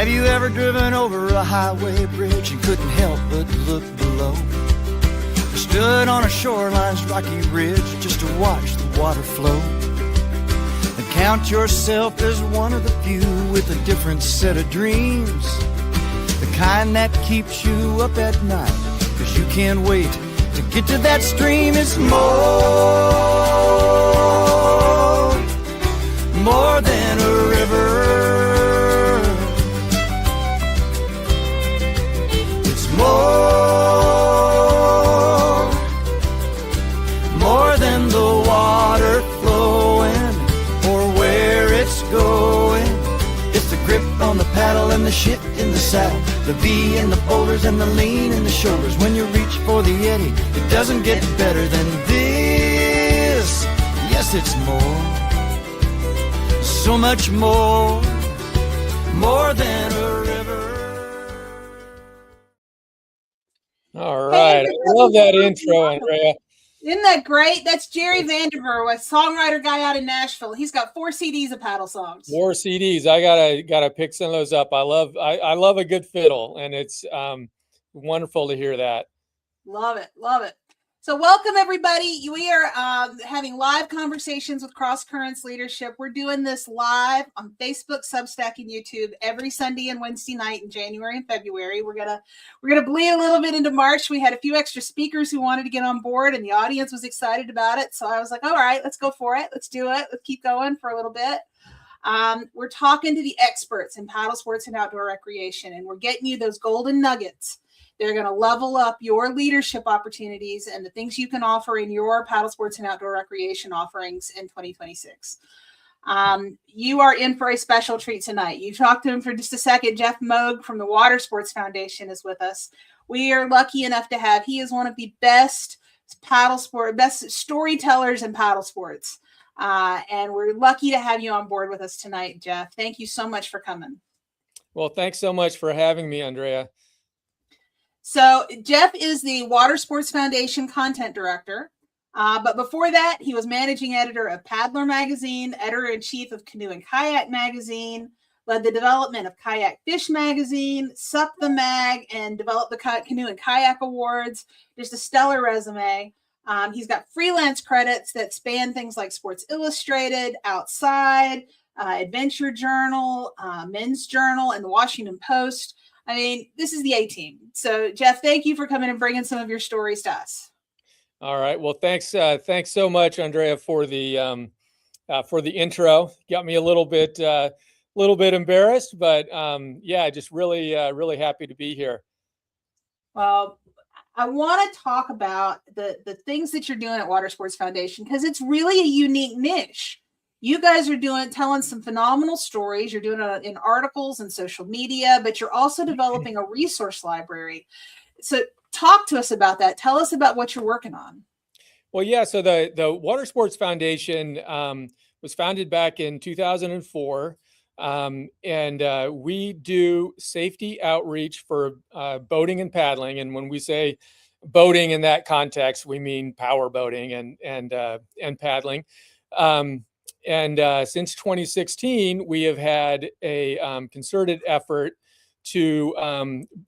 Have you ever driven over a highway bridge and couldn't help but look below? Or stood on a shoreline's rocky ridge just to watch the water flow? And count yourself as one of the few with a different set of dreams, the kind that keeps you up at night, 'cause you can't wait to get to that stream. It's more than a river. It's more than the water flowing or where it's going. It's the grip on the paddle and the shit in the saddle, the V and the boulders and the lean in the shoulders. When you reach for the eddy, it doesn't get better than this. Yes, it's more. So much more than a river. All right. I love that intro, Andrea. Isn't that great? That's Jerry Vandiver, a songwriter guy out in Nashville. He's got 4 CDs of paddle songs. 4 CDs. I gotta pick some of those up. I love a good fiddle, and it's wonderful to hear that. Love it. Love it. So welcome, everybody. We are having live conversations with Cross Currents Leadership. We're doing this live on Facebook, Substack, and YouTube every Sunday and Wednesday night in January and February. We're gonna bleed a little bit into March. We had a few extra speakers who wanted to get on board, and the audience was excited about it. So I was like, all right, let's go for it. Let's do it. Let's keep going for a little bit. We're talking to the experts in paddle sports and outdoor recreation, and we're getting you those golden nuggets. They're going to level up your leadership opportunities and the things you can offer in your paddle sports and outdoor recreation offerings in 2026. You are in for a special treat tonight. You talked to him for just a second. Jeff Moag from the Water Sports Foundation is with us. We are lucky enough to have, he is one of the best storytellers in paddle sports. And we're lucky to have you on board with us tonight, Jeff. Thank you so much for coming. Well, thanks so much for having me, Andrea. So Jeff is the Water Sports Foundation content director. But before that, he was managing editor of Paddler Magazine, editor-in-chief of Canoe and Kayak Magazine, led the development of Kayak Fish Magazine, SUP the Mag, and developed the Canoe and Kayak Awards. Just a stellar resume. He's got freelance credits that span things like Sports Illustrated, Outside, Adventure Journal, Men's Journal, and the Washington Post. I mean, this is the A-team. So, Jeff, thank you for coming and bringing some of your stories to us. All right. Well, thanks so much, Andrea, for the intro. Got me a little bit embarrassed, but yeah, just really happy to be here. Well, I want to talk about the things that you're doing at Water Sports Foundation, because it's really a unique niche. You guys are telling some phenomenal stories. You're doing it in articles and social media, but you're also developing a resource library. So talk to us about that. Tell us about what you're working on. Well, yeah. So the Water Sports Foundation was founded back in 2004. And we do safety outreach for boating and paddling. And when we say boating in that context, we mean power boating and paddling. And since 2016, we have had a concerted effort to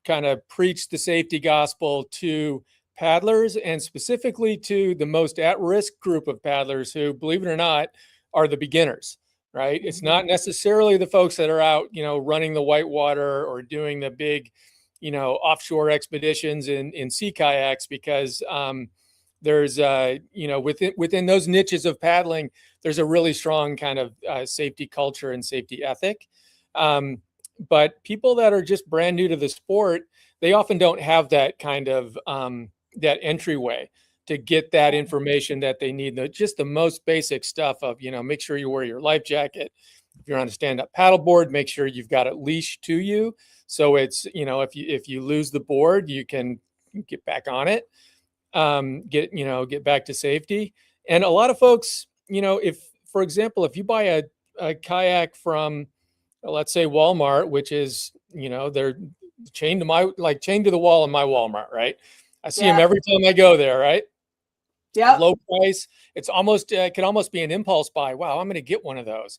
kind of preach the safety gospel to paddlers, and specifically to the most at-risk group of paddlers who, believe it or not, are the beginners, right? It's not necessarily the folks that are out, running the whitewater or doing the big, offshore expeditions in sea kayaks, because there's, within those niches of paddling, there's a really strong kind of safety culture and safety ethic. But people that are just brand new to the sport, they often don't have that kind of that entryway to get that information that they need. Just the most basic stuff of, make sure you wear your life jacket. If you're on a stand-up paddleboard, make sure you've got a leash to you. So it's, if you lose the board, you can get back on it, get back to safety. And a lot of folks, for example, if you buy a kayak from, let's say Walmart, which is, they're chained to the wall in my Walmart, right? I see them every time I go there, right? Yeah. Low price. It's almost, it could almost be an impulse buy. Wow, I'm going to get one of those.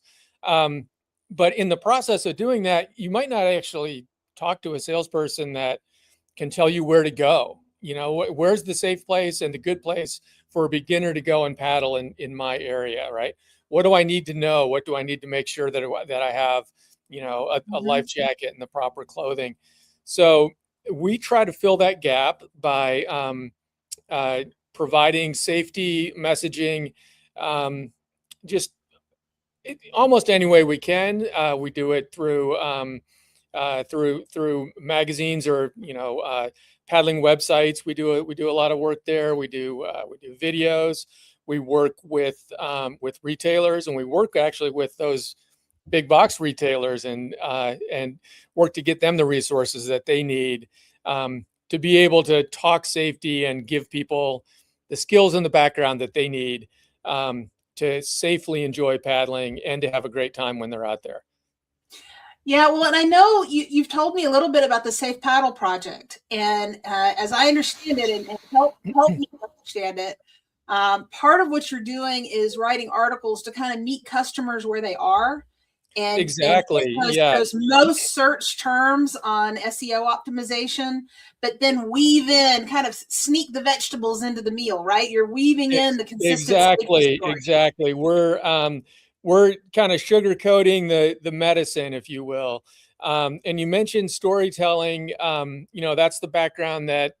But in the process of doing that, you might not actually talk to a salesperson that can tell you where to go. You know, where's the safe place and the good place for a beginner to go and paddle in my area, right? What do I need to know? What do I need to make sure that I have, you know, a life jacket and the proper clothing? So we try to fill that gap by providing safety messaging, just almost any way we can. We do it through through magazines or paddling websites. We do a lot of work there. We do videos. We work with retailers, and we work actually with those big box retailers and work to get them the resources that they need to be able to talk safety and give people the skills in the background that they need to safely enjoy paddling and to have a great time when they're out there. Yeah, well, and I know you've told me a little bit about the Safe Paddle Project, and as I understand it, and help me understand it, part of what you're doing is writing articles to kind of meet customers where they are, and exactly, those most search terms on SEO optimization, but then weave in, kind of sneak the vegetables into the meal, right? You're weaving in the consistency. Exactly. We're kind of sugarcoating the medicine, if you will. And you mentioned storytelling. That's the background that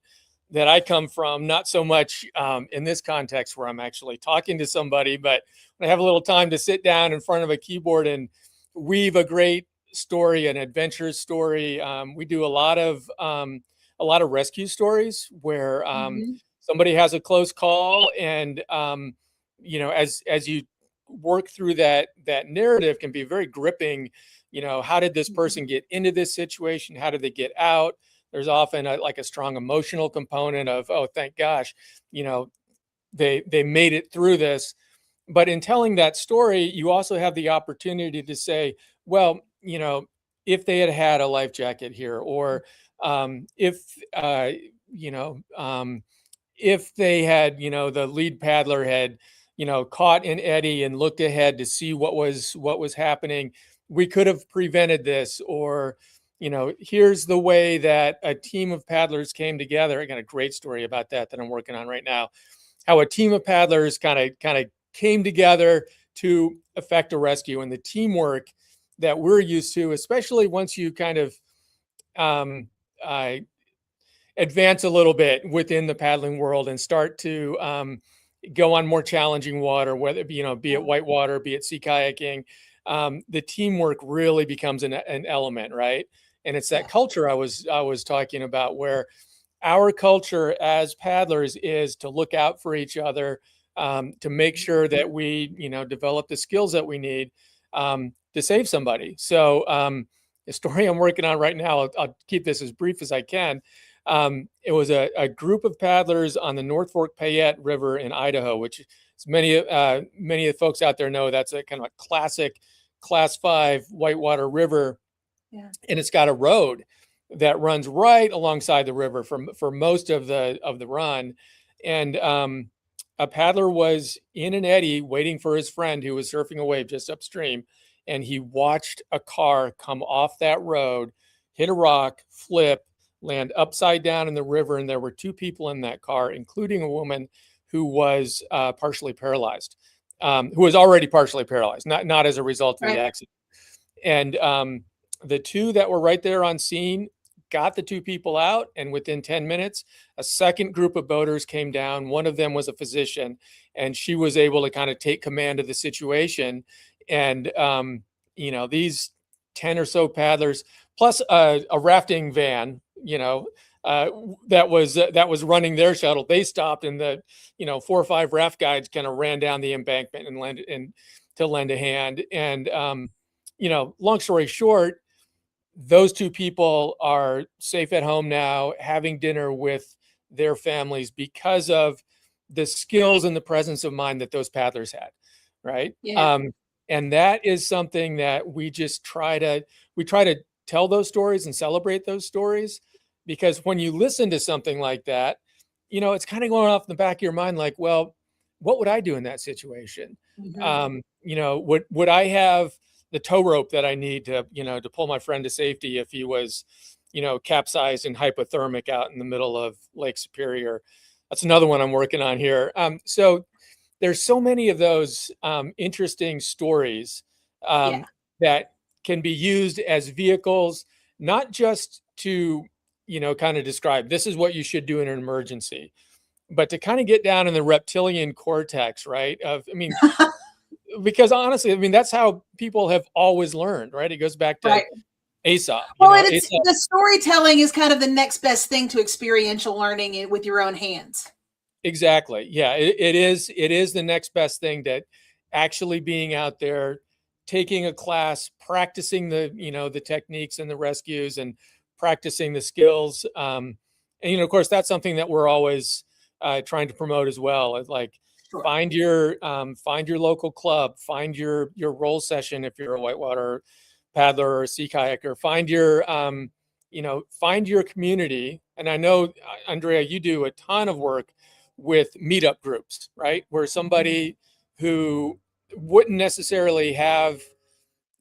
I come from, not so much in this context where I'm actually talking to somebody, but when I have a little time to sit down in front of a keyboard and weave a great story, an adventure story. We do a lot of rescue stories where somebody has a close call, and as you work through that narrative can be very gripping. How did this person get into this situation? How did they get out? There's often a strong emotional component of, oh, thank gosh, they made it through this. But in telling that story, you also have the opportunity to say, well, if they had had a life jacket here, or if they had, the lead paddler had, caught an eddy and looked ahead to see what was happening, we could have prevented this. Or, here's the way that a team of paddlers came together. I got a great story about that I'm working on right now. How a team of paddlers kind of came together to effect a rescue, and the teamwork that we're used to, especially once you kind of advance a little bit within the paddling world and start to go on more challenging water, whether be it whitewater, be it sea kayaking, the teamwork really becomes an element, right? And it's that culture I was talking about, where our culture as paddlers is to look out for each other, to make sure that we, develop the skills that we need to save somebody. So the story I'm working on right now, I'll keep this as brief as I can. It was a group of paddlers on the North Fork Payette River in Idaho, which is many of the folks out there know that's a kind of a classic Class 5 whitewater river. Yeah. And it's got a road that runs right alongside the river for most of the run. And a paddler was in an eddy waiting for his friend who was surfing a wave just upstream, and he watched a car come off that road, hit a rock, flip, land upside down in the river, and there were two people in that car, including a woman who was partially paralyzed, who was already partially paralyzed, not as a result of the accident. And the two that were right there on scene got the two people out, and within 10 minutes, a second group of boaters came down. One of them was a physician, and she was able to kind of take command of the situation. And, these 10 or so paddlers, plus a rafting van, that was running their shuttle, they stopped, and the, 4 or 5 raft guides kind of ran down the embankment and to lend a hand. And, long story short, those two people are safe at home now, having dinner with their families because of the skills and the presence of mind that those paddlers had, right? Yeah. And that is something that we just try to tell those stories and celebrate those stories, because when you listen to something like that, it's kind of going off in the back of your mind, like, well, what would I do in that situation? Mm-hmm. Would I have tow rope that I need to, to pull my friend to safety if he was, capsized and hypothermic out in the middle of Lake Superior. That's another one I'm working on here. So there's so many of those interesting stories that can be used as vehicles, not just to, kind of describe this is what you should do in an emergency, but to kind of get down in the reptilian cortex, right? Because honestly, I mean, that's how people have always learned, right? It goes back to Aesop. Well, the storytelling is kind of the next best thing to experiential learning with your own hands. Exactly. Yeah, it is. It is the next best thing, that actually being out there, taking a class, practicing the techniques and the rescues, and practicing the skills. And of course, that's something that we're always trying to promote as well. It's like, find your local club, find your roll session if you're a whitewater paddler or a sea kayaker. Find your community. And I know, Andrea, you do a ton of work with meetup groups, right? Where somebody who wouldn't necessarily have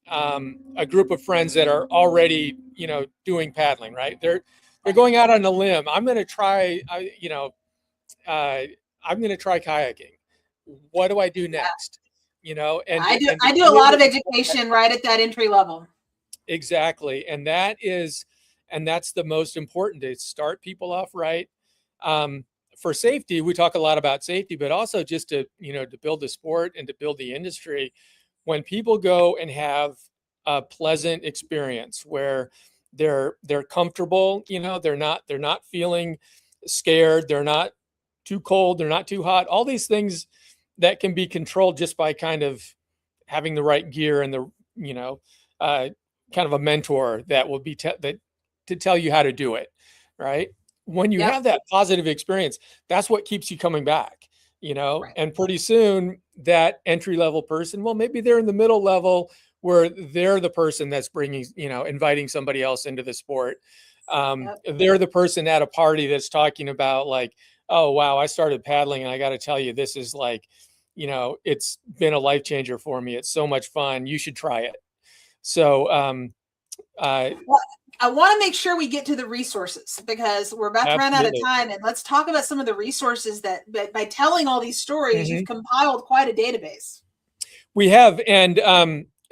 a group of friends that are already, doing paddling, right? They're going out on a limb. I'm going to try, I'm going to try kayaking. What do I do next? And I do a lot of education right at that entry level. Exactly. And that's the most important, to start people off right. For safety, we talk a lot about safety, but also just to build the sport and to build the industry. When people go and have a pleasant experience where they're comfortable, they're not feeling scared, they're not too cold, they're not too hot, all these things that can be controlled just by kind of having the right gear and the kind of a mentor that will be to tell you how to do it, right? When you have that positive experience, that's what keeps you coming back, and pretty soon that entry level person, well, maybe they're in the middle level where they're the person that's bringing, inviting somebody else into the sport. They're the person at a party that's talking about like, oh, wow, I started paddling and I got to tell you, this is like, it's been a life changer for me. It's so much fun. You should try it. So, I want to make sure we get to the resources, because we're about to run out of time, and let's talk about some of the resources that by telling all these stories, you've compiled quite a database. We have. And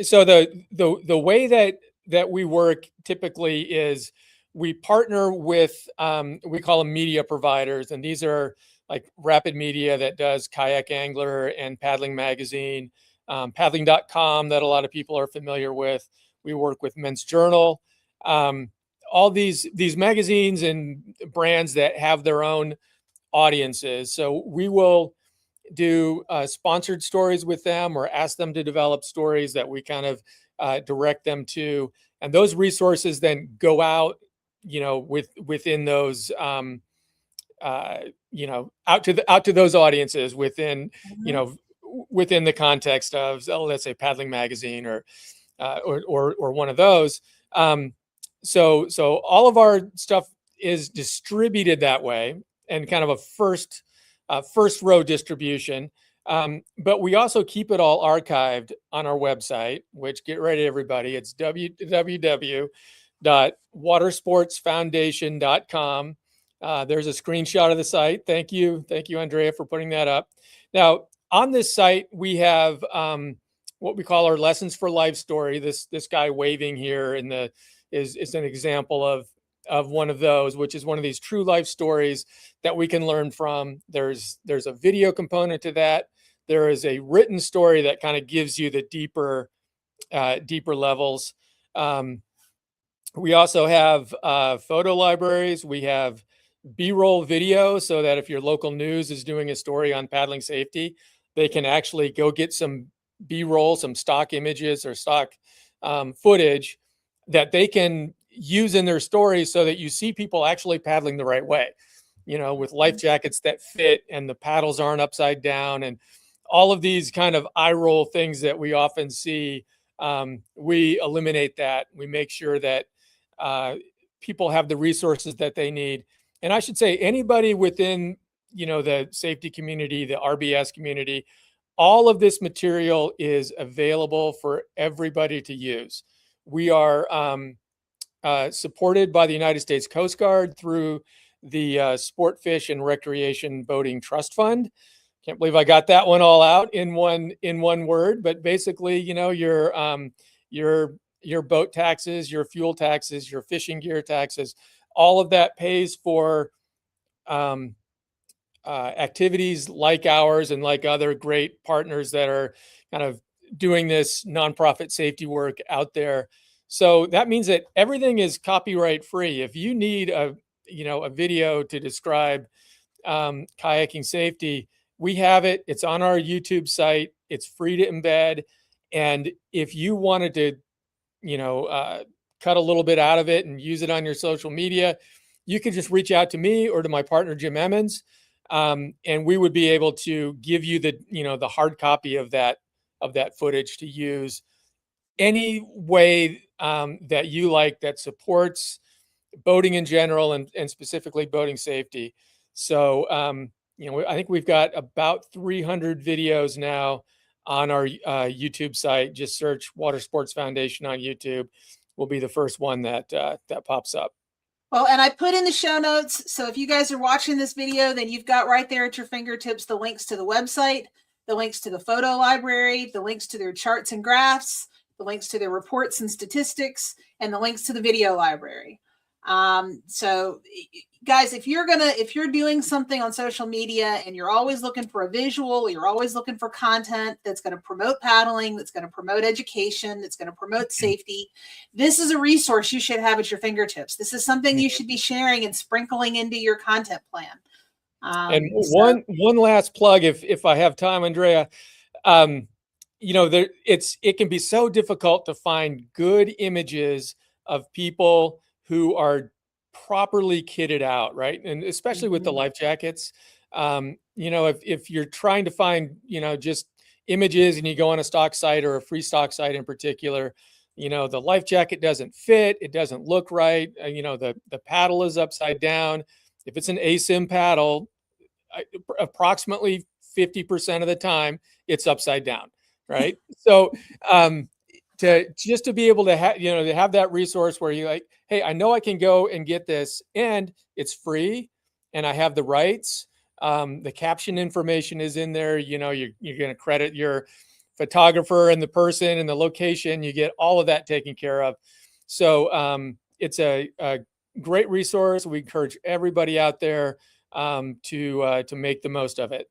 so the way that we work typically is we partner with, we call them media providers. And these are like Rapid Media that does Kayak Angler and Paddling Magazine, paddling.com that a lot of people are familiar with. We work with Men's Journal, all these magazines and brands that have their own audiences. So we will do sponsored stories with them, or ask them to develop stories that we kind of direct them to. And those resources then go out, within those, out to those audiences within, within the context of, let's say, Paddling Magazine or one of those. So all of our stuff is distributed that way, and kind of a first row distribution. But we also keep it all archived on our website, which, get ready, everybody, it's www.watersportsfoundation.com. There's a screenshot of the site. Thank you, Andrea, for putting that up. Now, on this site, we have what we call our Lessons for Life story. This guy waving here is an example of one of those, which is one of these true life stories that we can learn from. There's a video component to that. There is a written story that kind of gives you the deeper levels. We also have photo libraries. We have B-roll video, so that if your local news is doing a story on paddling safety, they can actually go get some B-roll, some stock images or stock footage that they can use in their stories, so that you see people actually paddling the right way, with life jackets that fit and the paddles aren't upside down, and all of these kind of eye roll things that we often see. We eliminate that. We make sure that people have the resources that they need. And I should say, anybody within, the safety community, the RBS community, all of this material is available for everybody to use. We are supported by the United States Coast Guard through the Sport, Fish, and Recreation Boating Trust Fund. Can't believe I got that one all out in one word, but basically, you know, your boat taxes, your fuel taxes, your fishing gear taxes, all of that pays for activities like ours and like other great partners that are kind of doing this nonprofit safety work out there. So that means that everything is copyright free. If you need a video to describe kayaking safety, we have it. It's on our YouTube site. It's free to embed. And if you wanted to, cut a little bit out of it and use it on your social media, you can just reach out to me or to my partner, Jim Emmons. And we would be able to give you the hard copy of that footage to use any way that you like, that supports boating in general and specifically boating safety. So, I think we've got about 300 videos now on our YouTube site. Just search Water Sports Foundation on YouTube. Will be the first one that pops up. Well, and I put in the show notes. So if you guys are watching this video, then you've got right there at your fingertips the links to the website, the links to the photo library, the links to their charts and graphs, the links to their reports and statistics, and the links to the video library. So guys, if you're doing something on social media and you're always looking for a visual, you're always looking for content that's going to promote paddling, that's going to promote education, that's going to promote safety, this is a resource you should have at your fingertips. This is something you should be sharing and sprinkling into your content plan. And one last plug, if I have time, Andrea. It can be so difficult to find good images of people who are properly kitted out, right? And especially with the life jackets, if you're trying to find, just images and you go on a stock site or a free stock site in particular, the life jacket doesn't fit, it doesn't look right. The paddle is upside down. If it's an ASIM paddle, approximately 50% of the time it's upside down, right? So, to be able to have that resource where you're like, hey, I know I can go and get this and it's free and I have the rights. The caption information is in there. You're going to credit your photographer and the person and the location. You get all of that taken care of. So it's a great resource. We encourage everybody out there to make the most of it.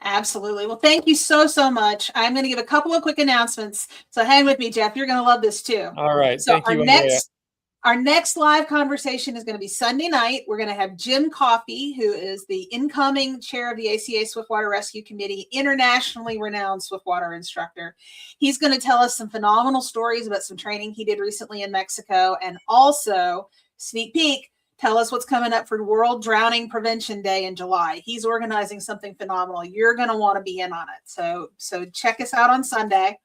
Absolutely. Well, thank you so much. I'm going to give a couple of quick announcements. So hang with me, Jeff. You're going to love this too. All right. So thank you, Andrea. Our next live conversation is going to be Sunday night. We're going to have Jim Coffey, who is the incoming chair of the ACA Swiftwater Rescue Committee, internationally renowned Swiftwater instructor. He's going to tell us some phenomenal stories about some training he did recently in Mexico, and also, sneak peek, tell us what's coming up for World Drowning Prevention Day in July. He's organizing something phenomenal. You're going to want to be in on it. So check us out on Sunday.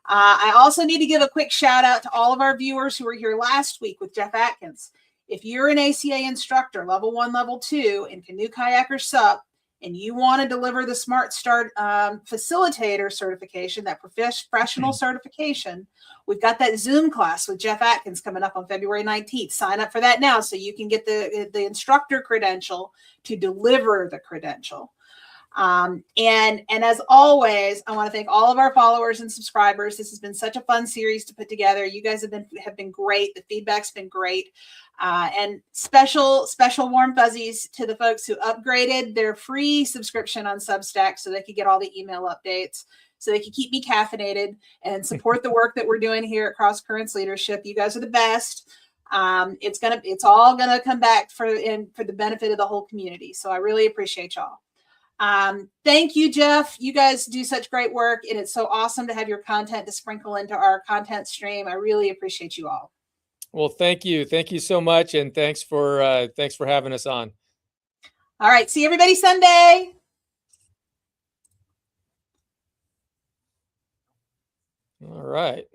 I also need to give a quick shout out to all of our viewers who were here last week with Jeff Atkins. If you're an ACA instructor, level 1, level 2 in Canoe Kayak or SUP, and you want to deliver the Smart Start facilitator certification, that professional certification, we've got that Zoom class with Jeff Atkins coming up on February 19th. Sign up for that now so you can get the instructor credential to deliver the credential. And as always, I want to thank all of our followers and subscribers. This has been such a fun series to put together. You guys have been great. The feedback's been great. And special warm fuzzies to the folks who upgraded their free subscription on Substack so they could get all the email updates, so they could keep me caffeinated and support the work that we're doing here at Cross Currents Leadership. You guys are the best. It's all gonna come back for the benefit of the whole community. So I really appreciate y'all. Thank you, Jeff. You guys do such great work, and it's so awesome to have your content to sprinkle into our content stream. I really appreciate you all. Well, thank you so much, and thanks for having us on. All right, see everybody Sunday. All right.